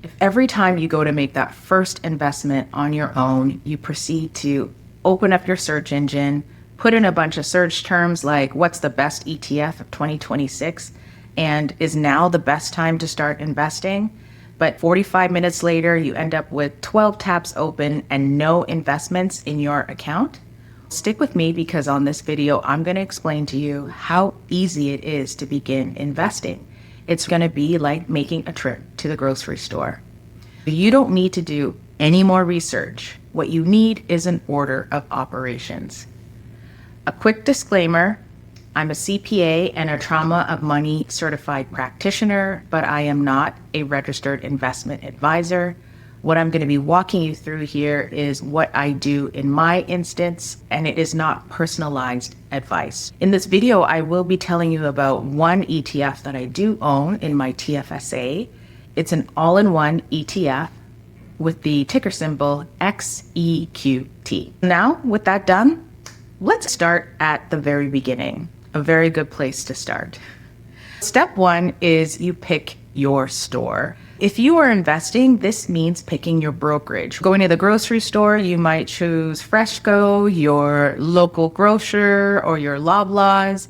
If every time you go to make that first investment on your own, you proceed to open up your search engine, put in a bunch of search terms like what's the best ETF of 2026 and is now the best time to start investing, but 45 minutes later you end up with 12 tabs open and no investments in your account, stick with me because on this video, I'm going to explain to you how easy it is to begin investing. It's going to be like making a trip to the grocery store. You don't need to do any more research. What you need is an order of operations. A quick disclaimer, I'm a CPA and a trauma of money certified practitioner, but I am not a registered investment advisor. What I'm going to be walking you through here is what I do in my instance, and it is not personalized advice. In this video, I will be telling you about one ETF that I do own in my TFSA. It's an all-in-one ETF with the ticker symbol XEQT. Now, with that done, let's start at the very beginning. A very good place to start. Step one is you pick your store. If you are investing, this means picking your brokerage. Going to the grocery store, you might choose Fresco, your local grocer, or your Loblaws.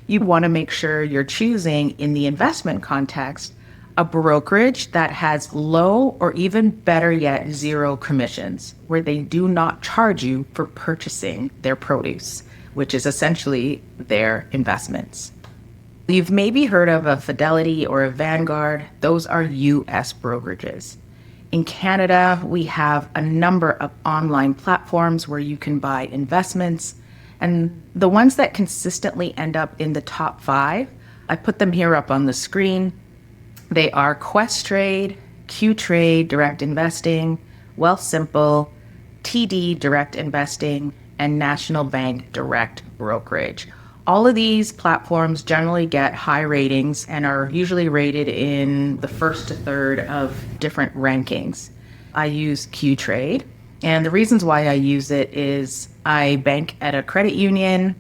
You want to make sure you're choosing, in the investment context, a brokerage that has low or even better yet, zero commissions, where they do not charge you for purchasing their produce, which is essentially their investments. You've maybe heard of a Fidelity or a Vanguard. Those are US brokerages. In Canada, we have a number of online platforms where you can buy investments. And the ones that consistently end up in the top 5, I put them here up on the screen. They are Questrade, Qtrade Direct Investing, Wealthsimple, TD Direct Investing, and National Bank Direct Brokerage. All of these platforms generally get high ratings and are usually rated in the first to third of different rankings. I use Qtrade, and the reasons why I use it is I bank at a credit union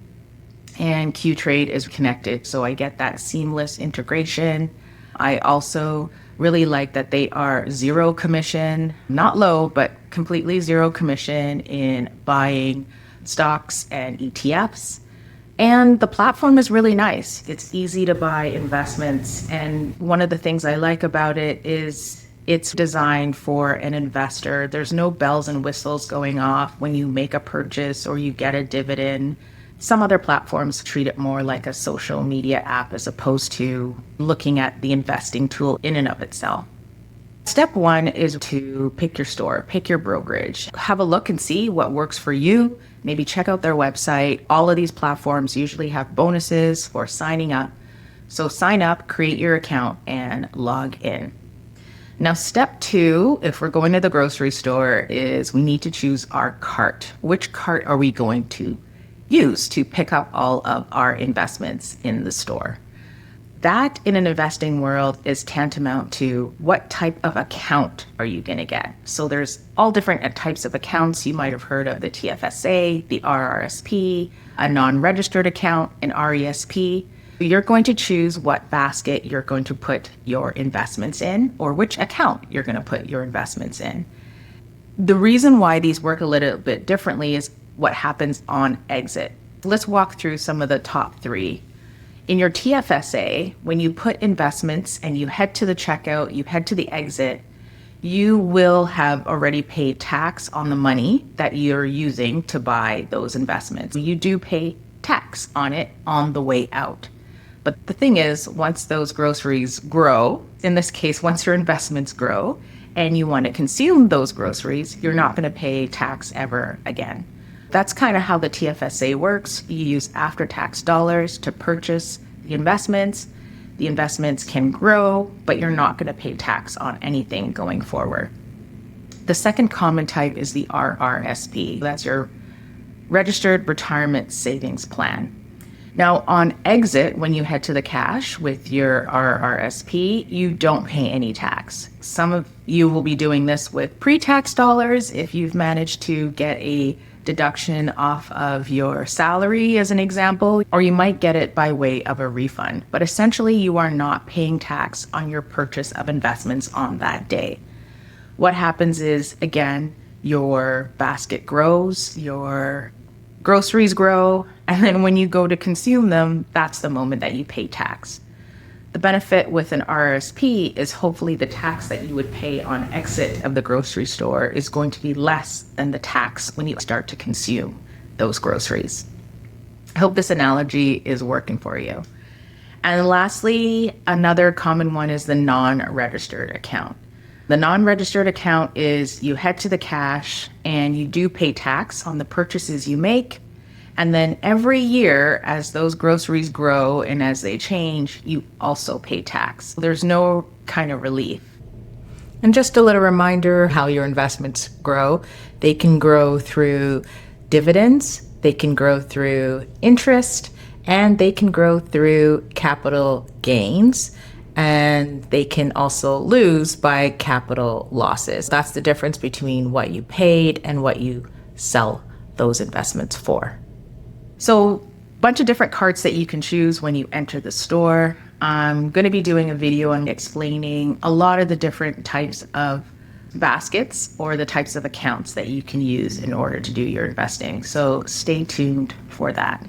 and Qtrade is connected, so I get that seamless integration. I also really like that they are zero commission, not low, but completely zero commission in buying stocks and ETFs. And the platform is really nice. It's easy to buy investments. And one of the things I like about it is it's designed for an investor. There's no bells and whistles going off when you make a purchase or you get a dividend. Some other platforms treat it more like a social media app as opposed to looking at the investing tool in and of itself. Step one is to pick your store, pick your brokerage. Have a look and see what works for you. Maybe check out their website. All of these platforms usually have bonuses for signing up. So sign up, create your account, and log in. Now, step two, if we're going to the grocery store, is we need to choose our cart. Which cart are we going to use to pick up all of our investments in the store? That in an investing world is tantamount to what type of account are you going to get? So there's all different types of accounts. You might have heard of the TFSA, the RRSP, a non-registered account, an RESP. You're going to choose what basket you're going to put your investments in or which account you're going to put your investments in. The reason why these work a little bit differently is what happens on exit. Let's walk through some of the top 3. In your TFSA, when you put investments and you head to the checkout, you head to the exit, you will have already paid tax on the money that you're using to buy those investments. You do pay tax on it on the way out. But the thing is, once those groceries grow, in this case, once your investments grow and you want to consume those groceries, you're not going to pay tax ever again. That's kind of how the TFSA works. You use after-tax dollars to purchase the investments. The investments can grow, but you're not going to pay tax on anything going forward. The second common type is the RRSP. That's your Registered Retirement Savings Plan. Now, on exit, when you head to the cash with your RRSP, you don't pay any tax. Some of you will be doing this with pre-tax dollars if you've managed to get a deduction off of your salary, as an example, or you might get it by way of a refund. But essentially, you are not paying tax on your purchase of investments on that day. what happens is, again, your basket grows, your groceries grow, and then when you go to consume them, that's the moment that you pay tax. The benefit with an RRSP is hopefully the tax that you would pay on exit of the grocery store is going to be less than the tax when you start to consume those groceries. I hope this analogy is working for you. And lastly, another common one is the non-registered account. The non-registered account is you head to the cash and you do pay tax on the purchases you make. And then every year, as those groceries grow and as they change, you also pay tax. There's no kind of relief. And just a little reminder how your investments grow. They can grow through dividends, they can grow through interest, and they can grow through capital gains. And they can also lose by capital losses. That's the difference between what you paid and what you sell those investments for. So, a bunch of different carts that you can choose when you enter the store. I'm going to be doing a video on explaining a lot of the different types of baskets or the types of accounts that you can use in order to do your investing. So stay tuned for that.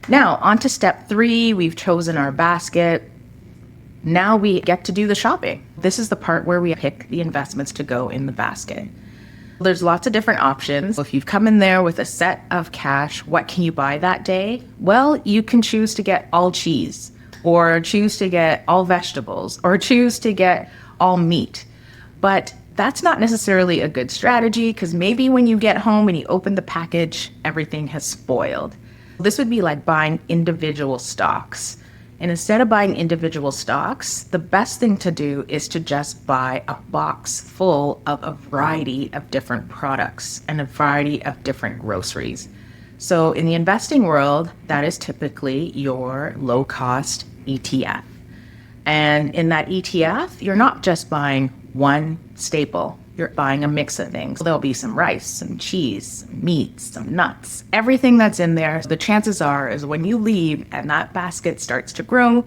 Now, on to step 3. We've chosen our basket. Now we get to do the shopping. This is the part where we pick the investments to go in the basket. There's lots of different options. If you've come in there with a set of cash, what can you buy that day? Well, you can choose to get all cheese, or choose to get all vegetables, or choose to get all meat. But that's not necessarily a good strategy, because maybe when you get home and you open the package, everything has spoiled. This would be like buying individual stocks. And instead of buying individual stocks, the best thing to do is to just buy a box full of a variety of different products and a variety of different groceries. So in the investing world, that is typically your low-cost ETF. And in that ETF, you're not just buying one staple. You're buying a mix of things. There'll be some rice, some cheese, some meat, some nuts, everything that's in there. The chances are is when you leave and that basket starts to grow,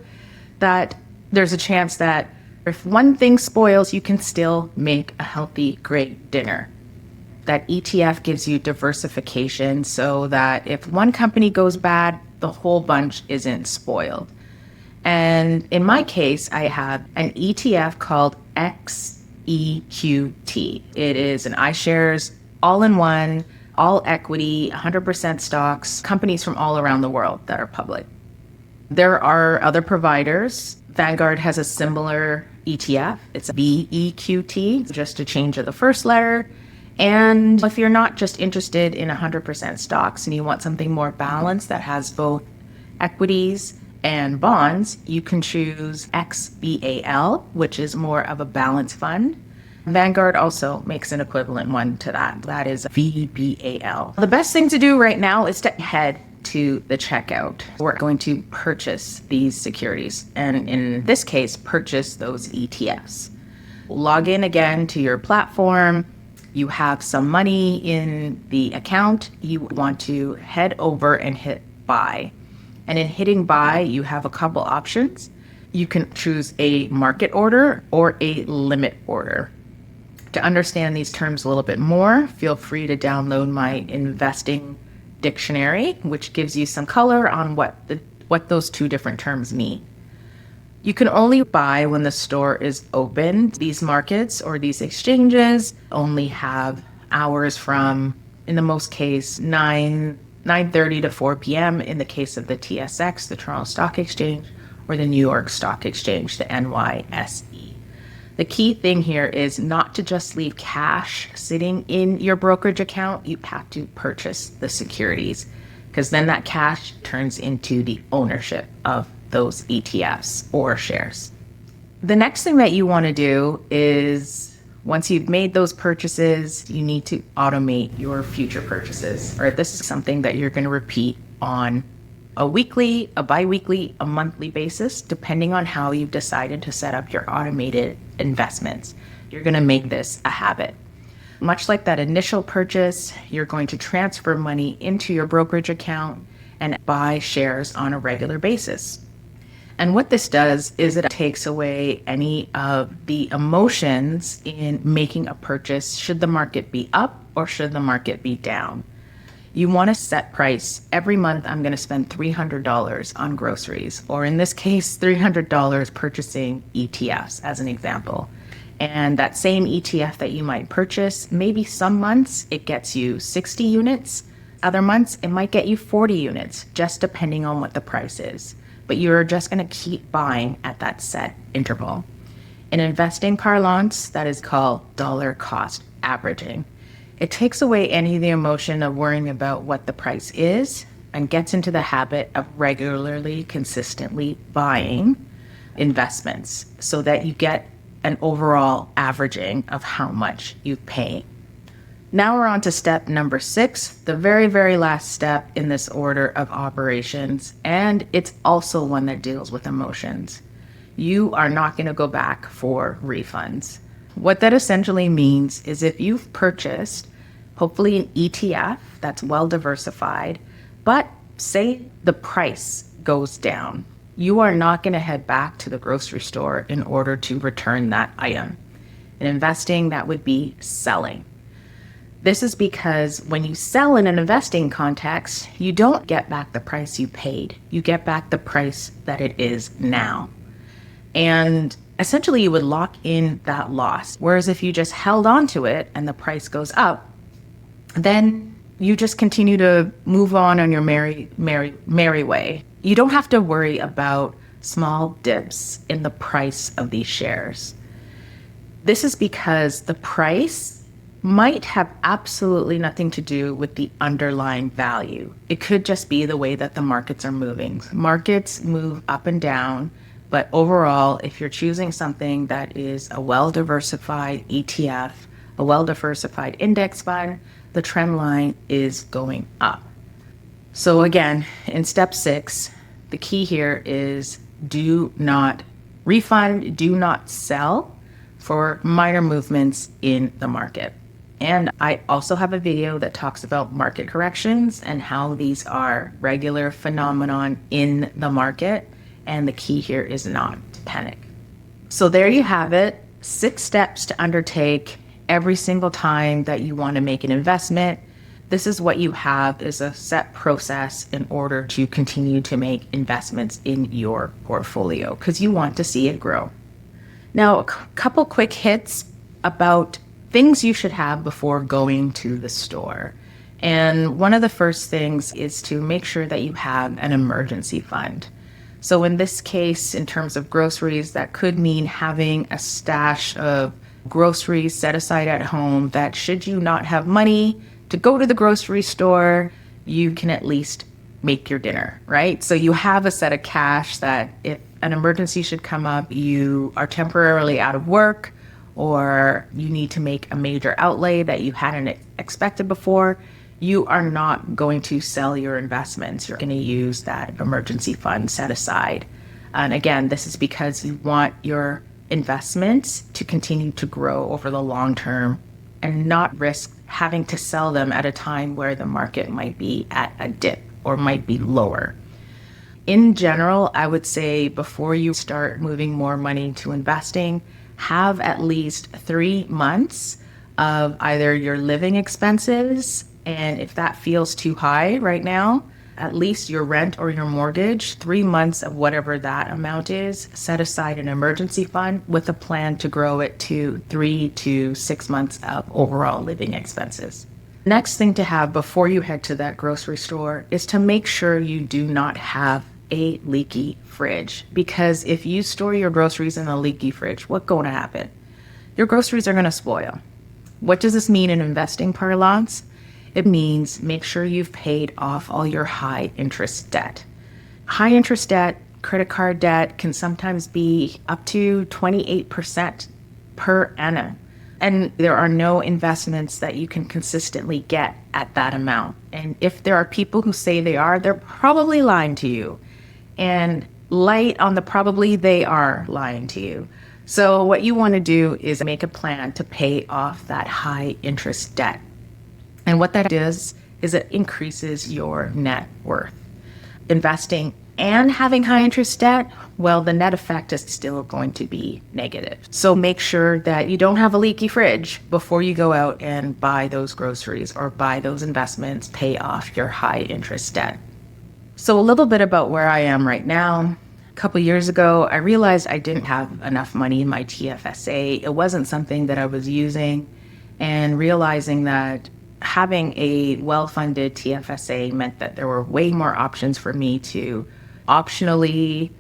that there's a chance that if one thing spoils, you can still make a healthy, great dinner. That ETF gives you diversification so that if one company goes bad, the whole bunch isn't spoiled. And in my case, I have an ETF called XEQT. It is an iShares all-in-one, all equity, 100% stocks, companies from all around the world that are public. There are other providers. Vanguard has a similar ETF. It's VEQT, just a change of the first letter. And if you're not just interested in 100% stocks and you want something more balanced that has both equities and bonds, you can choose XBAL, which is more of a balanced fund. Vanguard also makes an equivalent one to that. That is VBAL. The best thing to do right now is to head to the checkout. We're going to purchase these securities, and in this case, purchase those ETFs. Log in again to your platform. You have some money in the account. You want to head over and hit buy. And in hitting buy, you have a couple options. You can choose a market order or a limit order. To understand these terms a little bit more, feel free to download my investing dictionary, which gives you some color on what those two different terms mean. You can only buy when the store is open. These markets or these exchanges only have hours from, in the most case, 9:30 to 4 p.m. in the case of the TSX, the Toronto Stock Exchange, or the New York Stock Exchange, the NYSE. The key thing here is not to just leave cash sitting in your brokerage account. You have to purchase the securities, because then that cash turns into the ownership of those ETFs or shares. The next thing that you want to do is, once you've made those purchases, you need to automate your future purchases. All right, this is something that you're going to repeat on a weekly, a bi-weekly, a monthly basis, depending on how you've decided to set up your automated investments. You're going to make this a habit. Much like that initial purchase, you're going to transfer money into your brokerage account and buy shares on a regular basis. And what this does is it takes away any of the emotions in making a purchase. Should the market be up or should the market be down? You want to set price. Every month, I'm going to spend $300 on groceries, or in this case, $300 purchasing ETFs as an example. And that same ETF that you might purchase, maybe some months it gets you 60 units. Other months, it might get you 40 units, just depending on what the price is. But you're just going to keep buying at that set interval. In investing parlance, that is called dollar cost averaging. It takes away any of the emotion of worrying about what the price is and gets into the habit of regularly, consistently buying investments so that you get an overall averaging of how much you pay. Now we're on to step number 6, the very, very last step in this order of operations, and it's also one that deals with emotions. You are not going to go back for refunds. What that essentially means is if you've purchased, hopefully an ETF that's well diversified, but say the price goes down, you are not going to head back to the grocery store in order to return that item. In investing, that would be selling. This is because when you sell in an investing context, you don't get back the price you paid. You get back the price that it is now. And essentially, you would lock in that loss. Whereas if you just held on to it and the price goes up, then you just continue to move on your merry way. You don't have to worry about small dips in the price of these shares. This is because the price might have absolutely nothing to do with the underlying value. It could just be the way that the markets are moving. Markets move up and down, but overall, if you're choosing something that is a well-diversified ETF, a well-diversified index fund, the trend line is going up. So again, in step 6, the key here is do not refund, do not sell for minor movements in the market. And I also have a video that talks about market corrections and how these are regular phenomenon in the market. And the key here is not to panic. So there you have it, 6 steps to undertake every single time that you want to make an investment. This is what you have is a set process in order to continue to make investments in your portfolio because you want to see it grow. Now, a couple quick hits about things you should have before going to the store. And one of the first things is to make sure that you have an emergency fund. So in this case, in terms of groceries, that could mean having a stash of groceries set aside at home that should you not have money to go to the grocery store, you can at least make your dinner, right? So you have a set of cash that if an emergency should come up, you are temporarily out of work, or you need to make a major outlay that you hadn't expected before, you are not going to sell your investments. You're going to use that emergency fund set aside. And again, this is because you want your investments to continue to grow over the long term and not risk having to sell them at a time where the market might be at a dip or might be lower. In general, I would say before you start moving more money to investing, have at least 3 months of either your living expenses, and if that feels too high right now, at least your rent or your mortgage, 3 months of whatever that amount is, set aside an emergency fund with a plan to grow it to 3 to 6 months of overall living expenses. Next thing to have before you head to that grocery store is to make sure you do not have a leaky fridge, because if you store your groceries in a leaky fridge, what's going to happen? Your groceries are going to spoil. What does this mean in investing parlance? It means make sure you've paid off all your high interest debt. High interest debt, credit card debt can sometimes be up to 28% per annum. And there are no investments that you can consistently get at that amount. And if there are people who say they are, they're probably lying to you. And light on the probably they are lying to you. So what you want to do is make a plan to pay off that high interest debt. And what that does is it increases your net worth. Investing and having high interest debt, well, the net effect is still going to be negative. So make sure that you don't have a leaky fridge before you go out and buy those groceries or buy those investments, pay off your high interest debt. So a little bit about where I am right now. A couple years ago, I realized I didn't have enough money in my TFSA. It wasn't something that I was using, and realizing that having a well-funded TFSA meant that there were way more options for me to optionally,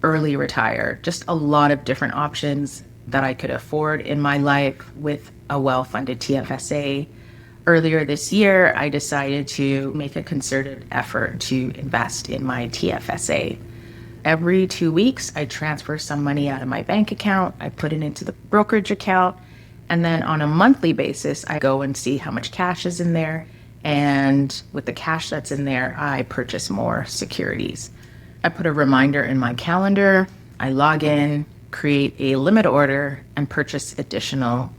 early retire. Just a lot of different options that I could afford in my life with a well-funded TFSA. Earlier this year, I decided to make a concerted effort to invest in my TFSA. Every 2 weeks, I transfer some money out of my bank account, I put it into the brokerage account, and then on a monthly basis, I go and see how much cash is in there. And with the cash that's in there, I purchase more securities. I put a reminder in my calendar, I log in, create a limit order, and purchase additional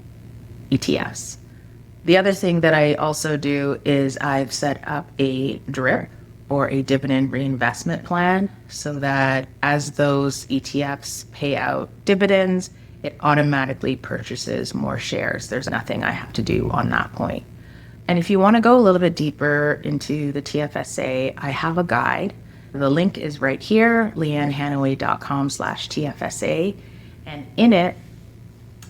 ETFs. The other thing that I also do is I've set up a DRIP, or a dividend reinvestment plan, so that as those ETFs pay out dividends, it automatically purchases more shares. There's nothing I have to do on that point. And if you want to go a little bit deeper into the TFSA, I have a guide. The link is right here, leannehanaway.com/TFSA. And in it,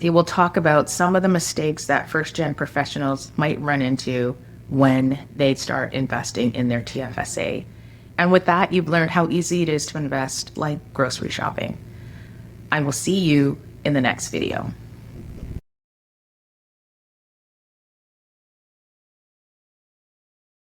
it will talk about some of the mistakes that first-gen professionals might run into when they start investing in their TFSA. And with that, you've learned how easy it is to invest like grocery shopping. I will see you in the next video.